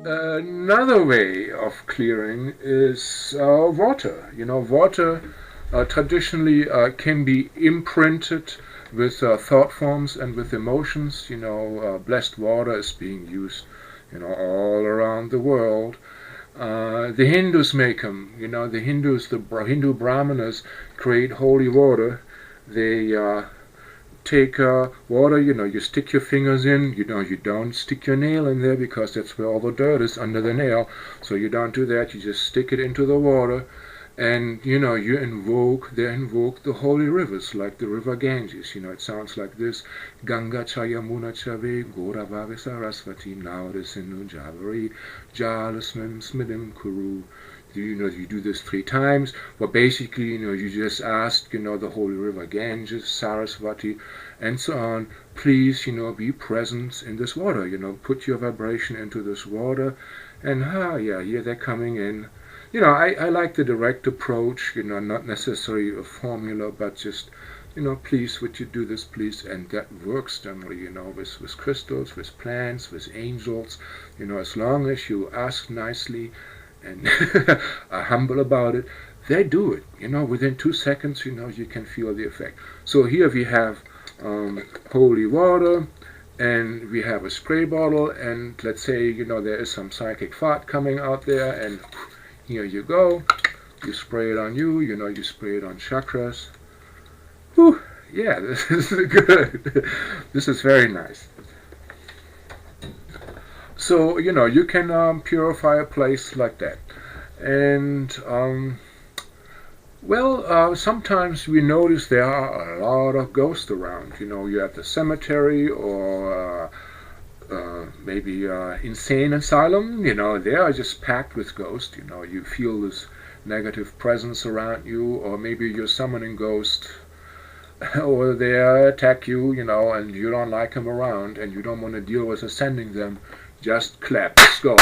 Another way of clearing is water. Water traditionally can be imprinted with thought forms and with emotions. Blessed water is being used, all around the world. The Hindus make them. The Hindu Brahmanas create holy water. They take water, you stick your fingers in, you don't stick your nail in there because that's where all the dirt is under the nail. So you don't do that, you just stick it into the water, and they invoke the holy rivers, like the river Ganges. It sounds like this: Ganga Chayamuna Chave Godavari Sarasvati Nauda Sindhu Javari Jalasmim Smidim Kuru. You do this 3 times. Well, basically, you just ask, the holy river Ganges, Sarasvati, and so on, please, be present in this water. Put your vibration into this water, and here they're coming in. I like the direct approach. Not necessarily a formula, but just, please, would you do this, please? And that works generally, with crystals, with plants, with angels. As long as you ask nicely and are humble about it, they do it. Within 2 seconds, you can feel the effect. So here we have holy water, and we have a spray bottle, and let's say, there is some psychic thought coming out there, and here you go. You spray it on you, you spray it on chakras. Whew, yeah, this is good. This is very nice. So, you can purify a place like that. And, sometimes we notice there are a lot of ghosts around. You have the cemetery or maybe insane asylum. They are just packed with ghosts. You feel this negative presence around you, or maybe you're summoning ghosts, or they attack you, and you don't like them around, and you don't want to deal with ascending them. Just clap, let's go.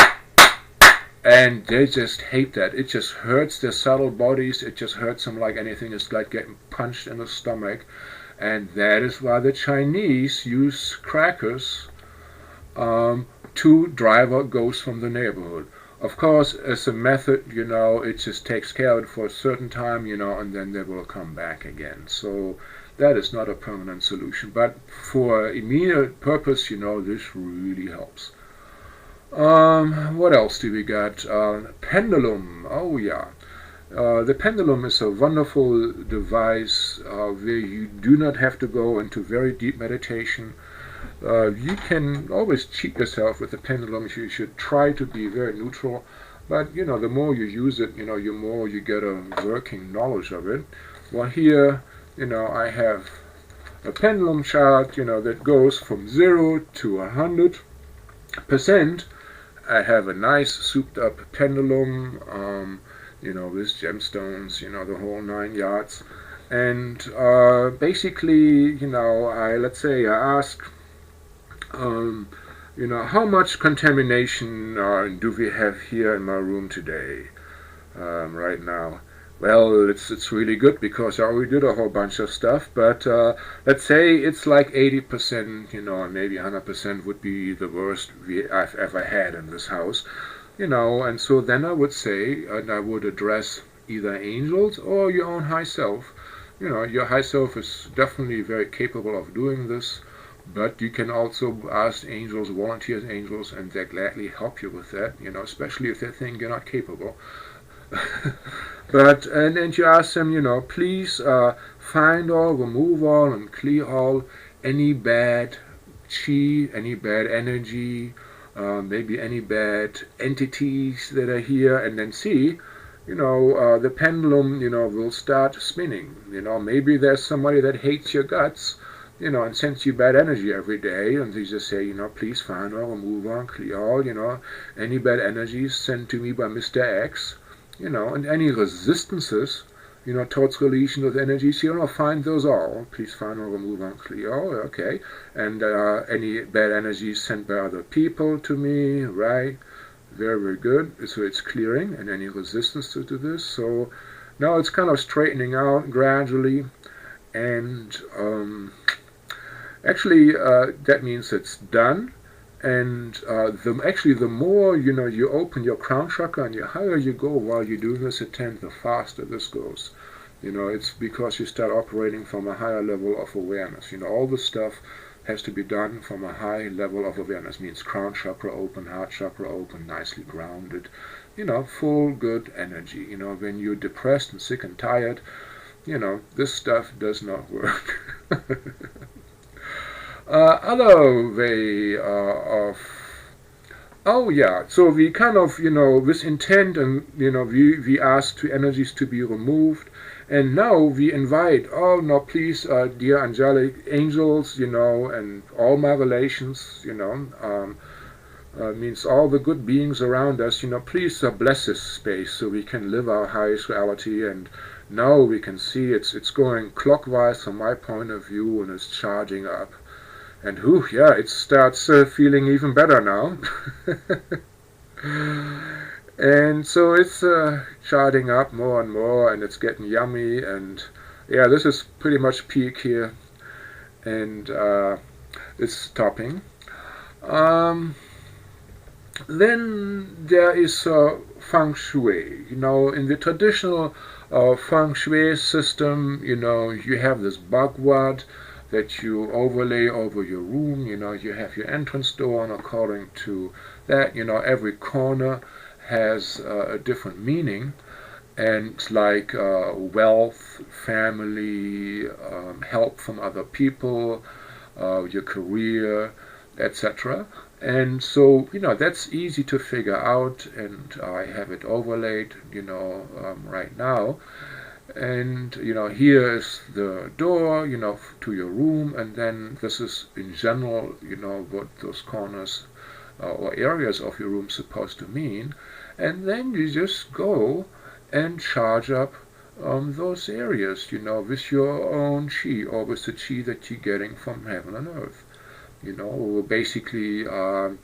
And they just hate that. It just hurts their subtle bodies. It just hurts them like anything. It's like getting punched in the stomach. And that is why the Chinese use crackers to drive out ghosts from the neighborhood. Of course, as a method, it just takes care of it for a certain time, and then they will come back again. So that is not a permanent solution. But for immediate purpose, this really helps. What else do we got? Pendulum. Oh yeah. The pendulum is a wonderful device where you do not have to go into very deep meditation. You can always cheat yourself with the pendulum. You should try to be very neutral. But, the more you use it, the more you get a working knowledge of it. Well, here, I have a pendulum chart, that goes from 0 to 100%. I have a nice souped up pendulum, with gemstones, the whole 9 yards. And basically, let's say I ask, how much contamination do we have here in my room today, right now? Well, it's really good because I already did a whole bunch of stuff, but let's say it's like 80%, maybe 100% would be the worst I've ever had in this house, and so then I would say, and I would address either angels or your own high self. Your high self is definitely very capable of doing this, but you can also ask angels, volunteer angels, and they gladly help you with that, especially if they think you're not capable. But and you ask them, please find all, remove all, and clear all any bad chi, any bad energy, maybe any bad entities that are here, and then see, the pendulum, will start spinning. Maybe there's somebody that hates your guts, and sends you bad energy every day, and they just say, please find all, remove all, clear all, any bad energies sent to me by Mr. X. And any resistances, towards relation of energies, find those all. Please find or remove and clear all, okay. And any bad energies sent by other people to me, right? Very, very good. So it's clearing, and any resistance to this. So now it's kind of straightening out gradually, and actually that means it's done. And the more you open your crown chakra and the higher you go while you do this attempt, the faster this goes. It's because you start operating from a higher level of awareness. All the stuff has to be done from a high level of awareness. Means crown chakra open, heart chakra open, nicely grounded. Full good energy. When you're depressed and sick and tired, this stuff does not work. Other way of so we kind of with intent, and we ask two energies to be removed, and now we invite, oh no, please, dear angelic angels, and all my relations, means all the good beings around us, please bless this space so we can live our highest reality. And now we can see it's going clockwise from my point of view, and it's charging up. And it starts feeling even better now. And so it's charging up more and more, and it's getting yummy. And this is pretty much peak here, and it's stopping. Then there is Feng Shui. In the traditional Feng Shui system, you have this bagua that you overlay over your room. You have your entrance door, and according to that, every corner has a different meaning, and it's like wealth, family, help from other people, your career, etc. And so that's easy to figure out, and I have it overlaid right now. And here is the door to your room, and then this is in general what those corners or areas of your room supposed to mean. And then you just go and charge up those areas with your own chi, or with the chi that you're getting from heaven and earth. Basically I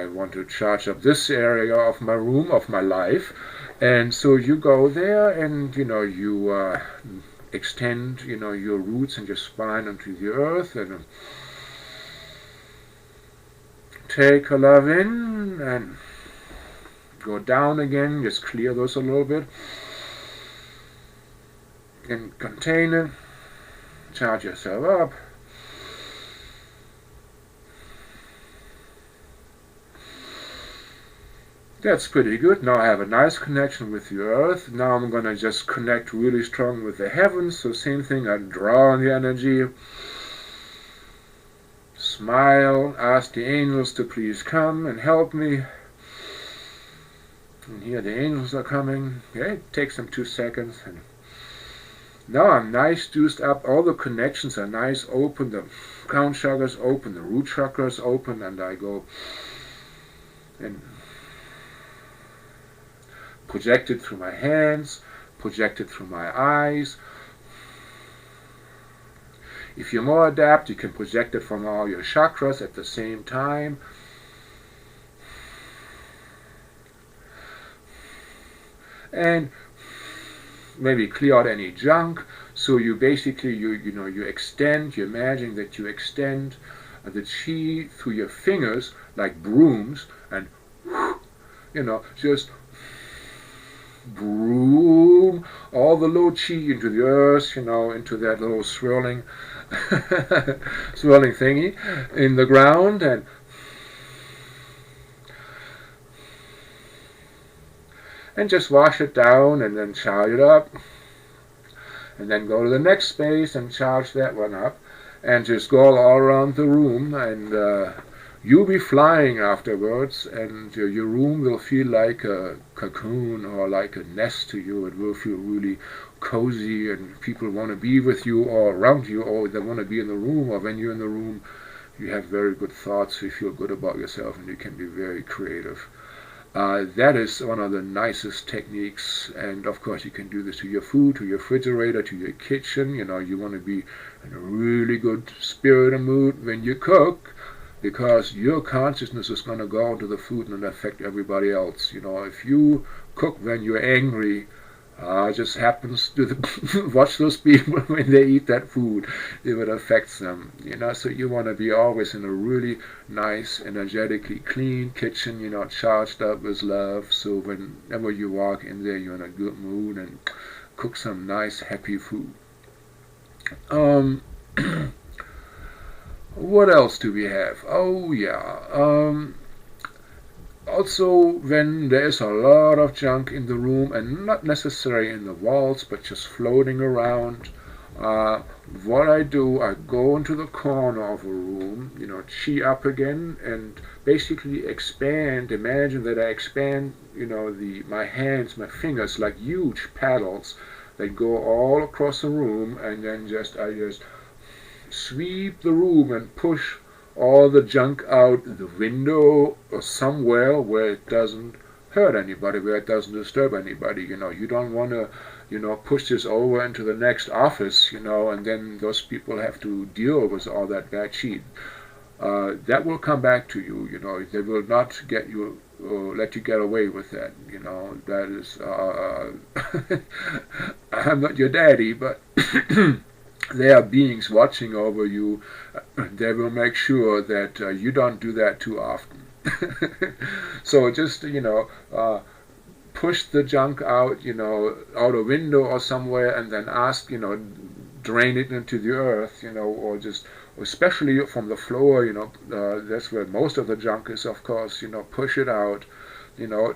want to charge up this area of my room, of my life. And so you go there, and you extend your roots and your spine into the earth, and take a love in and go down again. Just clear those a little bit and contain it. Charge yourself up. That's pretty good. Now I have a nice connection with the earth. Now I'm going to just connect really strong with the heavens. So same thing, I draw on the energy. Smile, ask the angels to please come and help me. And here the angels are coming. Okay, it takes them 2 seconds. And now I'm nice juiced up. All the connections are nice open. The crown chakras open, the root chakras open, and I go and project it through my hands, project it through my eyes. If you're more adept, you can project it from all your chakras at the same time. And maybe clear out any junk. So you basically, you extend, you imagine that you extend the chi through your fingers like brooms, and just broom all the low chi into the earth, into that little swirling swirling thingy in the ground, and just wash it down, and then charge it up, and then go to the next space and charge that one up, and just go all around the room, and you'll be flying afterwards, and your room will feel like a cocoon or like a nest to you. It will feel really cozy, and people want to be with you or around you, or they want to be in the room, or when you're in the room you have very good thoughts, you feel good about yourself, and you can be very creative. That is one of the nicest techniques, and of course you can do this to your food, to your refrigerator, to your kitchen. You want to be in a really good spirit and mood when you cook, because your consciousness is going to go into the food and affect everybody else. If you cook when you're angry, Just happens to watch those people when they eat that food, if it affects them. So you want to be always in a really nice, energetically clean kitchen, charged up with love. So whenever you walk in there, you're in a good mood and cook some nice, happy food. What else do we have? Oh yeah. Also, when there is a lot of junk in the room, and not necessarily in the walls, but just floating around, what I do, I go into the corner of a room, chi up again, and basically expand. Imagine that I expand, my hands, my fingers, like huge paddles that go all across the room, and then I just sweep the room and push all the junk out the window or somewhere where it doesn't hurt anybody, where it doesn't disturb anybody. You don't want to, push this over into the next office, and then those people have to deal with all that bad shit. That will come back to you. They will not get you. Let you get away with that. That is. I'm not your daddy, but. There are beings watching over you. They will make sure that you don't do that too often. So just push the junk out, out a window or somewhere, and then ask, drain it into the earth, or just, especially from the floor, that's where most of the junk is, of course. Push it out,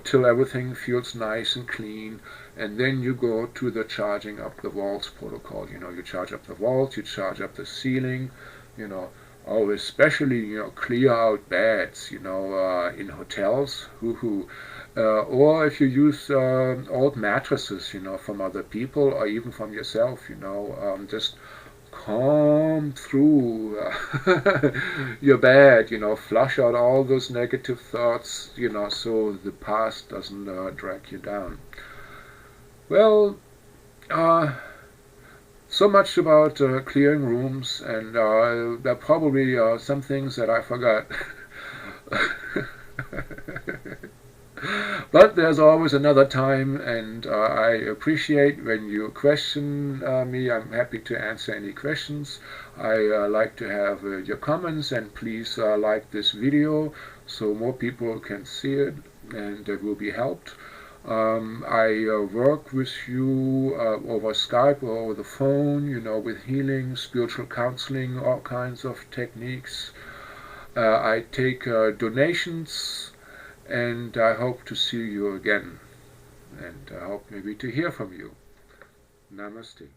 till everything feels nice and clean, and then you go to the charging up the walls protocol. You charge up the walls, you charge up the ceiling, especially, clear out beds, in hotels, or if you use old mattresses, from other people or even from yourself, just comb through your bed, flush out all those negative thoughts, so the past doesn't drag you down. Well, so much about clearing rooms, and there are probably some things that I forgot. But there's always another time, and I appreciate when you question me. I'm happy to answer any questions. I like to have your comments, and please like this video so more people can see it and will be helped. I work with you over Skype or over the phone, with healing, spiritual counseling, all kinds of techniques. I take donations, and I hope to see you again, and I hope maybe to hear from you. Namaste.